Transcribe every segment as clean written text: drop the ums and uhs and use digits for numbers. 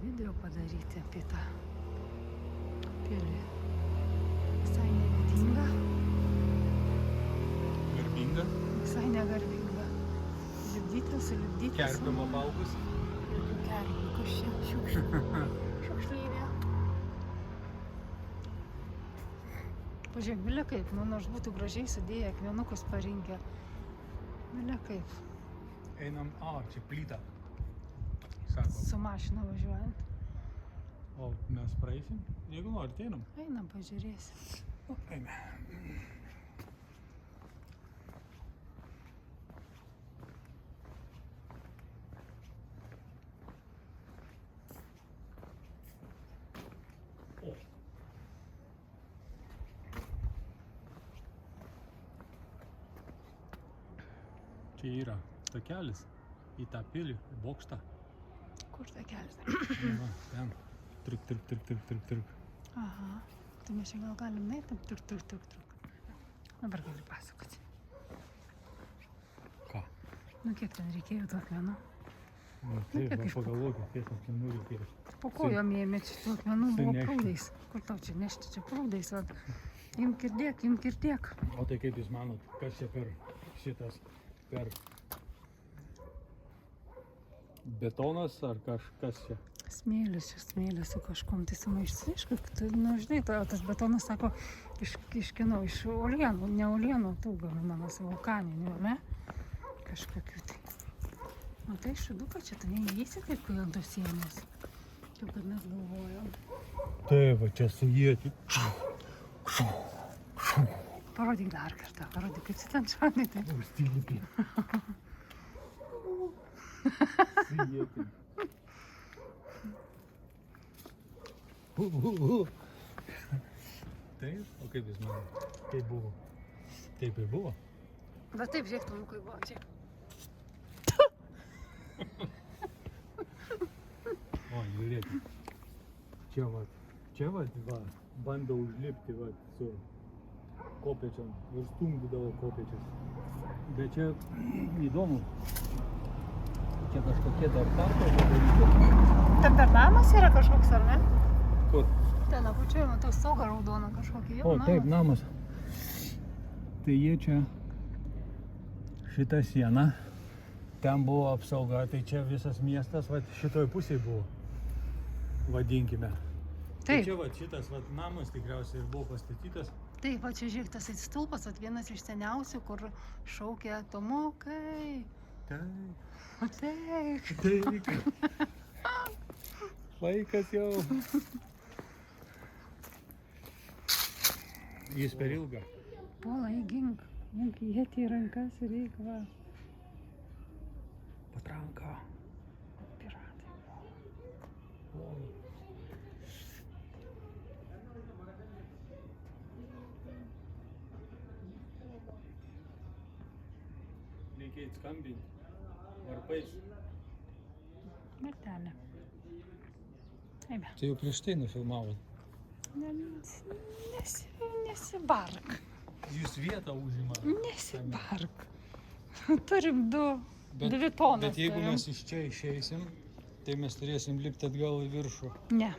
video padaryti apie tą pilį. Visai nevidinga. Garbinga. Visai negarbinga. Sulipdyti. Kerpimo balgus. Kerpimo, kas čia? Šiukšlynė. Pažiūrėk, bilia kaip, nors būtų gražiai sudėję, akmenukus parinkę. Bilia kaip. Einam, čia plyta. Sako. Su mašina važiuojant. O mes praeisim? Jeigu norit, einam. Einam, pažiūrėsim. Eime. Čia yra takelis į tą pilį, į bokštą. Kur takelis? Va, ten. Truk. Aha. Tai mes čia gal galim nueiti? Truk. Dabar gali pasakoti. Ką? Nu kiek ten reikėjo tų akmenų? Taip, pagalvokit, kiek akmenų reikėjo. Po kojom ėmė čia tų akmenų buvo prūdais. Kur tau čia nešti? Čia prūdais. Imk ir dėk. O tai kaip jūs manot, kas čia per šitas? Per betonas ar kažkas čia? Smėlis su kažkom tai sumaištis. Žinai, tas betonas, sako, iš kino, iš uolienų, ne uolienų tų gaminamas, vulkaninių, ne? Kažkokių tai. O tai šuduka čia, tai neįeisi taip, kai ant tos sienos. Kaip kad mes galvojom. Taip, va čia su ieti. Parodyk dar kartą, kaip tu ten šaudai, tai. Užtilipį. Su ieti. Taip, o kaip jūs manai? Kaip buvo? Taip ir buvo? Bet taip, žiūrėk, tu Lukai buvo, žiūrėk. O, žiūrėkit. Čia va, bando užlipti va su kopėčiom ir stumdydavo kopėčias. Bet čia įdomu. Čia kažkokie dar tarpai padaryti. Ten dar namas yra kažkoks, ar ne? Kur? Ten apačioje matau saugą raudoną kažkokį jau O, taip, namas. Tai jie čia šitą sieną. Ten buvo apsauga, tai čia visas miestas, va šitoj pusėje buvo. Vadinkime. Tai Taip. čia va šitas va namas tikriausiai ir buvo pastatytas. Taip, va čia žiūrėk, tas stulpas, vienas iš seniausių, kur šaukia Tomukai. Taip. Laikas jau. Jis per ilga. Polai, gink ietį į rankas ir reik va. Patranka. Piratai. Reikia atskambinti. Varpais. Martelė. Eime. Tai jau prieš tai nufilmavot. Nesibark. Jūs vietą užima. Nesibark. Turim dvi tonas. Bet jeigu mes iš čia išeisim, tai mes turėsim lipti atgal į viršų. Ne.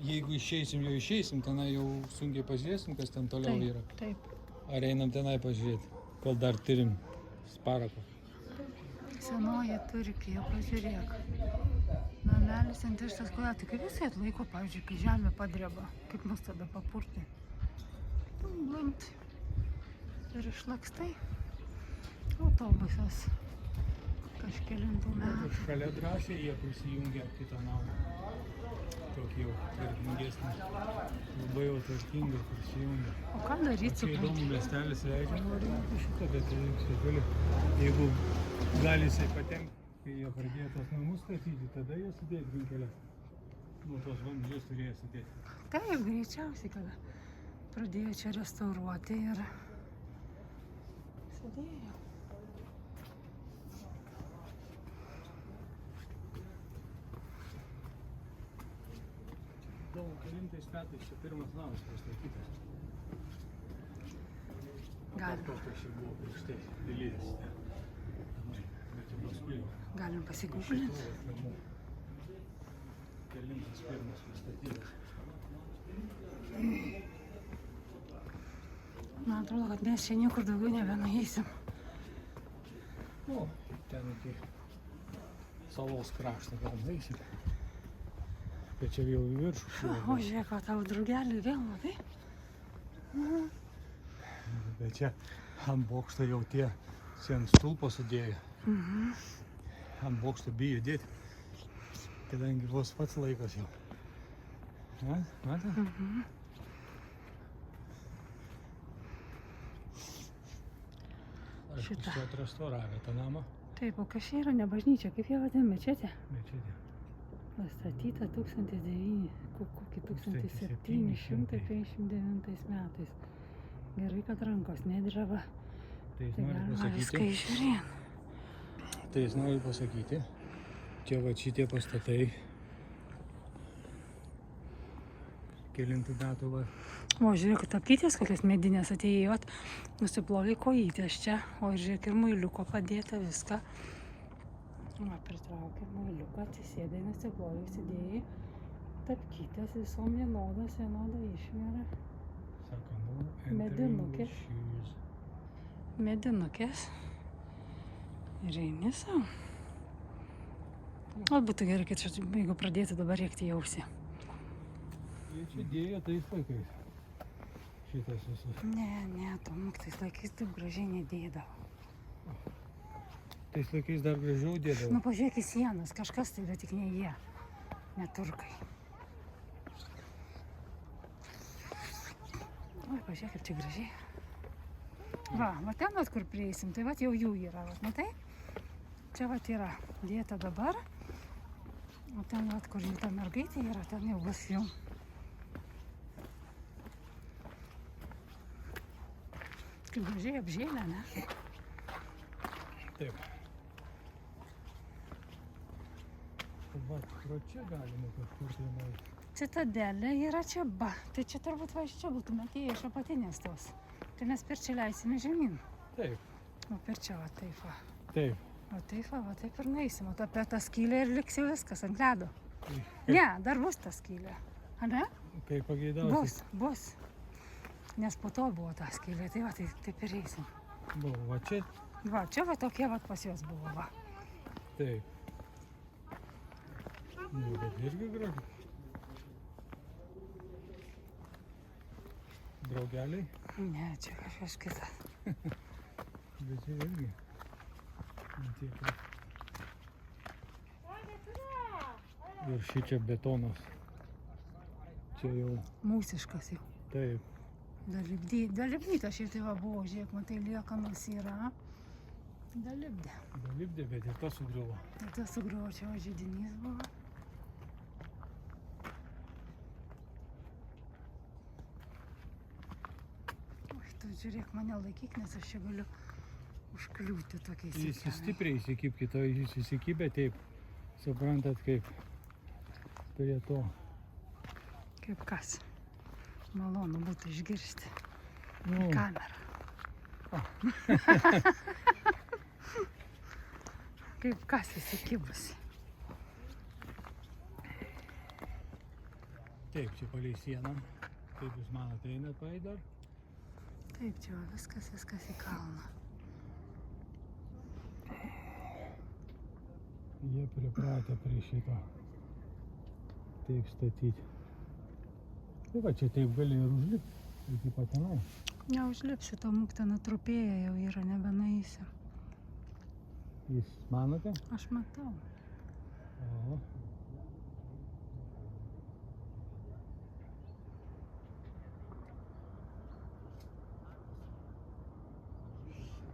Jeigu išeisim, tenai jau sunkiai pažiūrėsim, kas ten toliau yra. Taip. Ar einam tenai pažiūrėti, kol dar turim sparako. Senoji Turkija, pažiūrėk. Namelis ant ištas kodėl, tai kaip visai atlaiko, pavyzdžiui, kai žemė padreba, kaip mus tada papurti. Blumt. Ir išlakstai. Autobusas. Kažkelintų metų. Šalia drąsiai jie prisijungia kitą namą. Tokį jau tvarkingesnį. Labai jau tvarkingai prisijungia. O ką daryti su Čia įdomu miestelis leidžia nuvarinti šitą, bet jeigu gali jisai patenkti, kai jie pradėjo tos namus statyti, tada jie sudėjo grinkeles. Nuo tos vamzdžius turėjo sudėti. Taip, greičiausiai, kada pradėjo čia restauruoti ir sudėjo. Įdomu, kelintais metais čia pirmas namas pastatytas. Galim. Kokios čia buvo prieš tai pilys. Bet jau paskui. Galim pasigūglinti. kelintas pirmas pastatytas. Man atrodo, kad mes čia niekur daugiau nebenueisim. O, ten iki salos kraštą gal nueisim. Bet čia jau į viršų. O žiūrėk, o tavo draugelį vėl, matai? Bet čia ant bokšto jau tie ant stulpo sudėjo. Ant bokšto bijo dėti, kadangi vos pats laikas jau. Matai? Aišku, Šitą. čia atrestauravę tą namą. Taip, o kas čia yra ne bažnyčia, kaip jie vadina, mečetė? Mečetė. Pastatyta 1759 metais. Gerai, kad rankos nedreba. Tai jis Tai nori galima viską pasakyti, įžiūrėti. tai jis nori pasakyti, čia va šitie pastatai kelintų metų va. O žiūrėk, tapkytės kokias medinės atėjai, vat, nusiplovė kojytės čia, o žiūrėk ir muiliuko padėta viską. Va, pritraukė muiliuką, atsisėdai, nusiplovė, įsidėjai. Tapkytės visom vienoda išmėra. Sako, nu, Medinukė. Medinukės. Ir eini savo. O būtų gerai, kad čia, jeigu pradėtų dabar rėkti į ausį. Jie čia dėjo tais laikais. Šitas visus. Ne, Tomuk, tais laikais taip gražiai nedėdavo. Tais laikais dar gražiau dėdavo. Nu, pažiūrėk į sienas, kažkas tai, bet tik ne jie, ne turkai. Oi, pažiūrėk, kaip čia gražiai. Va ten, vat, kur prieisim, tai vat jau jų yra, vat, matai? Čia vat yra dėta dabar, o ten, vat, kur jų ta mergaitė yra, ten jau bus jų. Kaip gražiai apžėlė, ne? Taip. Va, pro čia galima kažkur tai nueiti. Citadelė yra čia, ba. Tai čia turbūt va iš čia būtume atėję iš apatinės tos. Tai mes per čia leisime žemyn. Taip. O per čia, va taip va. Taip. O taip va taip ir nueisim. O apie tą skylę ir liks jau viskas ant ledo. Kaip, Ne, dar bus ta skylė. A ne? kaip pageidausi. Bus. Nes po to buvo ta skylė. Tai va, taip ir eisim. Buvo, va čia. Va, čia va tokie va pas juos buvo, va. Taip. Nu, bet irgi gražu. Draugeliai. Ne, čia kažkas kitas. Bet čia irgi. Matyt. Ir šičia betonas. Čia jau. Mūsiškas jau. Taip. Dalibdyta šiaip tai va buvo, žiūrėk, matai, liekanos yra. Dalibdė. Dalibdė, bet ir tas sugriuvo. Ir tas sugriuvo, čia va židinys buvo. Oi, tu žiūrėk, mane laikyk, nes aš čia galiu užkliūti tokiais. Jis stipriai įsikibkit, o jis įsikibė taip. Suprantat, kaip prie to. Kaip kas? Malonu būtų išgirsti. Nu, Kamerą. Kaip kas įsikibusi. taip, čia palei sieną. Kaip jūs manote, einat paeit dar? Taip, čia va, viskas į kalną. Jie pripratę prie šito. Taip statyti. Tai va, čia taip gali ir užlipti. Iki patenai. Neužlipsi, to mūk ten atrupėję jau yra, nebenaisi. Jūs manote? Aš matau. O.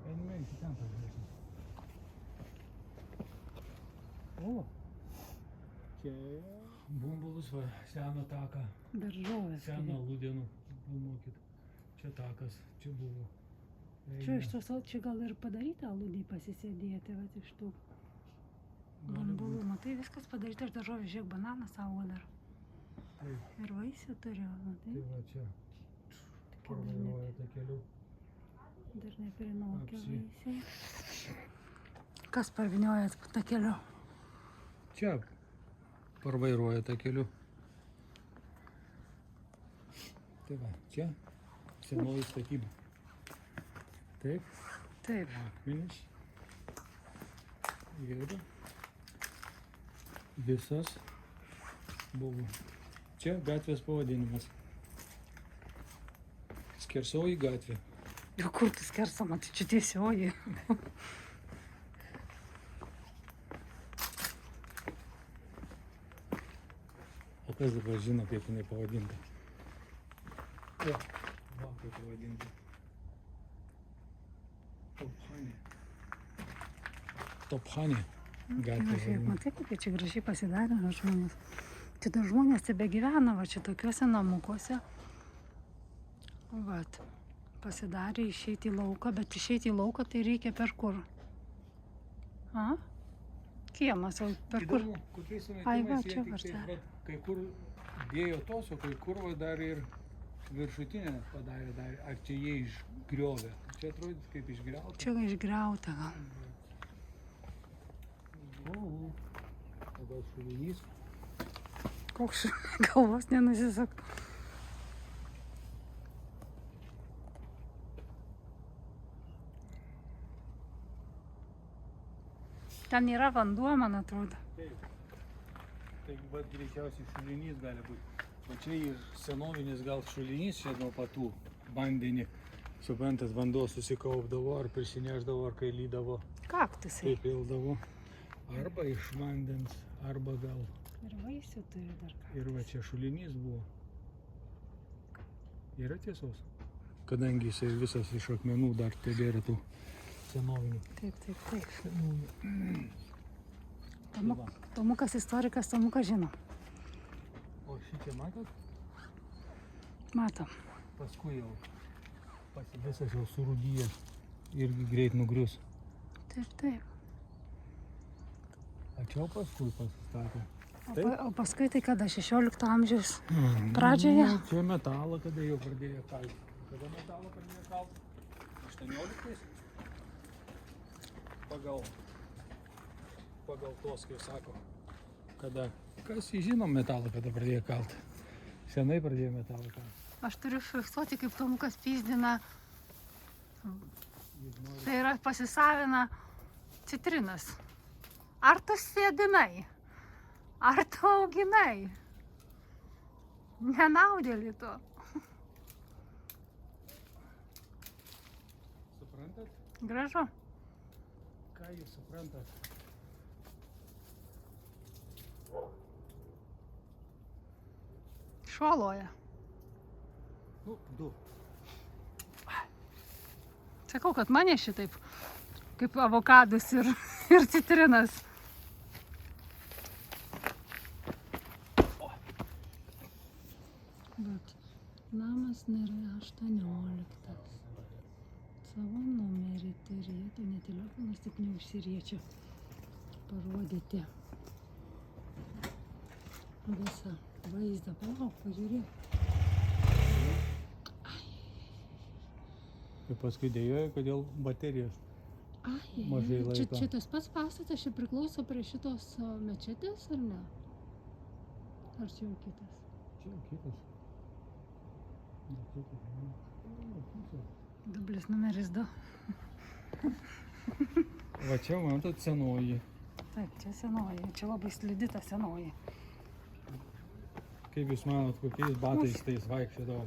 Einame iki ten pažiūrėsim. O. Čia bumbulus, va, seną taką. Daržovės. Seną lūdienų. Filmuokit. Čia takas, čia buvo. Čia iš tos, čia gal ir padaryta aludį pasisėdėti, va, iš tų bumbulų. Matai, viskas padaryta iš daržovės, žiūrėk, bananas auga dar. Taip. Ir vaisių turiu, matai. Tai va čia. Tokie Parvažiuoja takeliu. dar neprinokė Apsi. vaisiai. Kas parvinioja takeliu? Čia parvairuoja tą keliu. Tai va, čia senoji statyba. Taip, Taip. akmenys. Ir visas buvo. Čia gatvės pavadinimas. Skersoji gatvė. O kur tu skersama, tai čia tiesioji. O kas dabar žino, kaip jinai pavadinta? O, va, kaip pavadinta. Tophanė. Tophanė gatvė. vadinama. Matai, kaip čia gražiai pasidarė žmonės. Čia dar žmonės tebe gyvena, va čia tokiuose namukuose. Vat, pasidarė išeiti į lauką, bet išeiti į lauką tai reikia per kur? A? Kiemas, o per kur? Įdomu, kokiais Ai, va, sumetimais čia jie tik vartelė. tai, vat, kai kur dėjo tos, o kai kur va dar ir viršutinę padarė. Ar čia jie išgriovė? Čia atrodo kaip išgriauta. Čia išgriauta gal. O gal šulinys? Koks galvos nenusisak. Ten yra vanduo, man atrodo. Taip. Tai va greičiausiai šulinys gali būti. O čia ir senovinis gal šulinys čia nuo patų vandenį. Suprantat, vanduo susikaupdavo, ar prisineždavo, ar kai lydavo, Kaktusai. taip pildavo. Arba iš vandens, arba gal. Ir vaisių turi dar ką. Ir va čia šulinys buvo. Yra tiesos. Kadangi jisai visas iš akmenų dar tebėra tų senovinių. Taip, taip, taip. Senųjų. Tomukas istorikas, Tomukas žino. O šitie matot? Matom. Paskui jau visas jau surūdyjęs irgi greit nugrius. Taip, taip. O čia jau paskui pasistatė. O paskui tai kada? 16 amžiaus pradžioje? Nu, čia metalą kada jau pradėjo kalti. Kada metalą pradėjo kalti? 18. Pagal tos, kaip sako. Kada? Kas žino metalą, kada pradėjo kalti? Senai pradėjo metalą kalti. Aš turiu fiksuoti, kaip Tomukas pyzdina. Tai yra pasisavina citrinas. Ar tu sėdinai? Ar tu auginai? Nenaudėlį to. Suprantat? Gražu. Ką jūs suprantat? Šuoloja. Nu, du. Sakau, kad mane šitaip, kaip avokadus ir citrinas. Bet namas nėra 18. Savo numerį turėtų, ne telefonas tik neužsiriečia parodyti visą vaizdą. Palauk, pažiūrėk. Ir paskui dėjoja, kodėl baterijos. Ai, Mažai laiko. čia tas pats pastatas, čia priklauso prie šitos mečetės, ar ne? Ar čia jau kitas? Čia jau kitas. Dublis numeris 2. Va čia, matot, senoji. Taip, čia senoji. Čia labai slidi ta senoji. Kaip jūs manot, kokiais batais tais vaikščiodavo?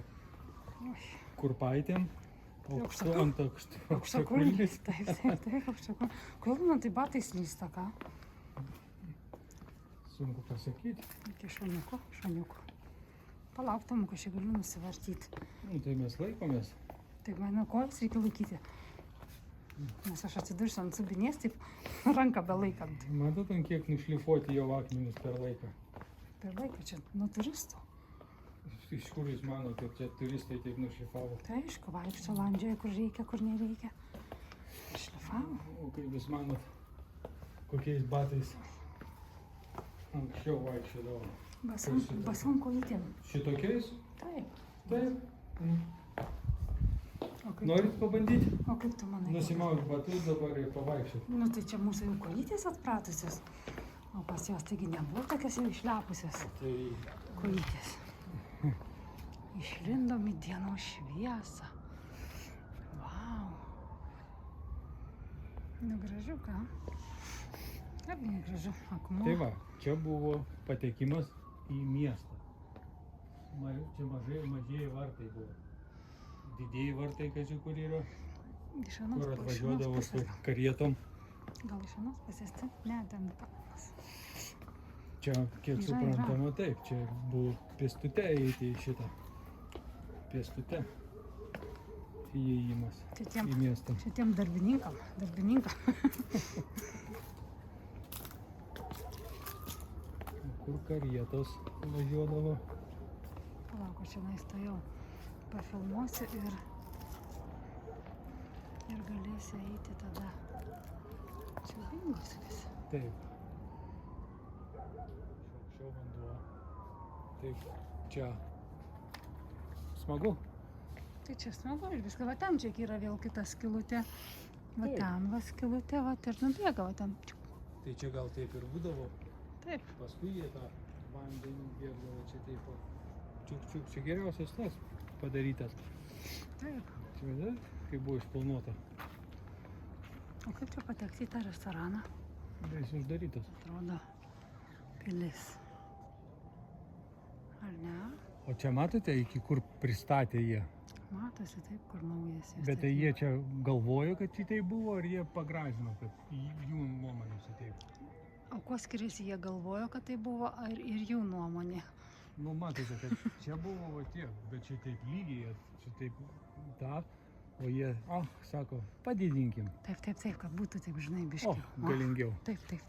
Kurpaitėm? Aukštu ant aukštakulniais. Taip, aukštakulniais. Kodėl man tai batai slysta, ką? Sunku pasakyti. Iki šoniuko. Palauk, Tomukas, aš galiu nusivartyti. Nu, tai mes laikomės. Taip, mano kojas reikia laikyti. Nes aš atsidursiu ant subinės, taip ranką belaikant. Matot, ant kiek nušlifuoti jo akmenis per laiką. Per laiką čia nuo turistų. Iš kur jūs manote, kad čia turistai taip nušlifavo? Tai aišku, vaikšto landžioje, kur reikia, kur nereikia. Šlifavo. O kaip jūs manot, kokiais batais anksčiau vaikščiodavo? Basom kojytėm. Šitokiais? Taip. Taip. O kaip, Norit pabandyti? o kaip tu manai? Nusimaut batus dabar ir pavaikščiot. Nu tai čia mūsų jau kojytės atpratusios. O pas jos taigi nebuvo tokios jau išlepusios Tai kojytės. Išlindom į dienos šviesą. Vau. Nu gražu, ką? Argi negražu, akmuo. Tai va, čia buvo patekimas į miestą. Čia mažieji vartai buvo. Didieji vartai, kažkai kur yra, Iš vienos kur iš atvažiuodavo vienos su pusės. karietom. Gal iš vienos pusės, taip? Ne, ten kalnas. Čia, kiek Yra, suprantama, taip, čia buvo pėstute eiti į šitą. Pėstute įėjimas į miestą. Šitiem darbininkam. Kur karietos važiuodavo. Palauk, aš čia stojau. Pafilmuosiu ir galėsiu eiti tada. Siaubingas vis. Taip. Šio vanduo. Taip, čia. Smagu. Tai čia smagu ir viską. Va ten čia yra vėl kita skylutė. Va Taip. ten va skylutė, va ir nubėga, va ten. Tai čia gal taip ir būdavo. Taip. Paskui jie tą vandenį bėgdavo čia taip. Čiuk. Čia geriausias tas padarytas. Taip. Čia vedai, kai buvo išplanuota. O kaip čia patekti į tą restoraną? Jis uždarytas. Atrodo pilis. Ar ne? O čia matote, iki kur pristatė jie. Matosi taip, kur naujas jis. Bet tai jie čia galvojo, kad šitai buvo, ar jie pagražino, kad jų nuomonė šitaip. O kuo skiriasi, jie galvojo, kad tai buvo, ar ir jų nuomonė? Nu, matote, kad čia buvo va tiek, bet šitaip lygiai, šitaip tą, o jie, sako, padidinkim. Taip, kad būtų taip, žinai, biški. O, galingiau. Taip.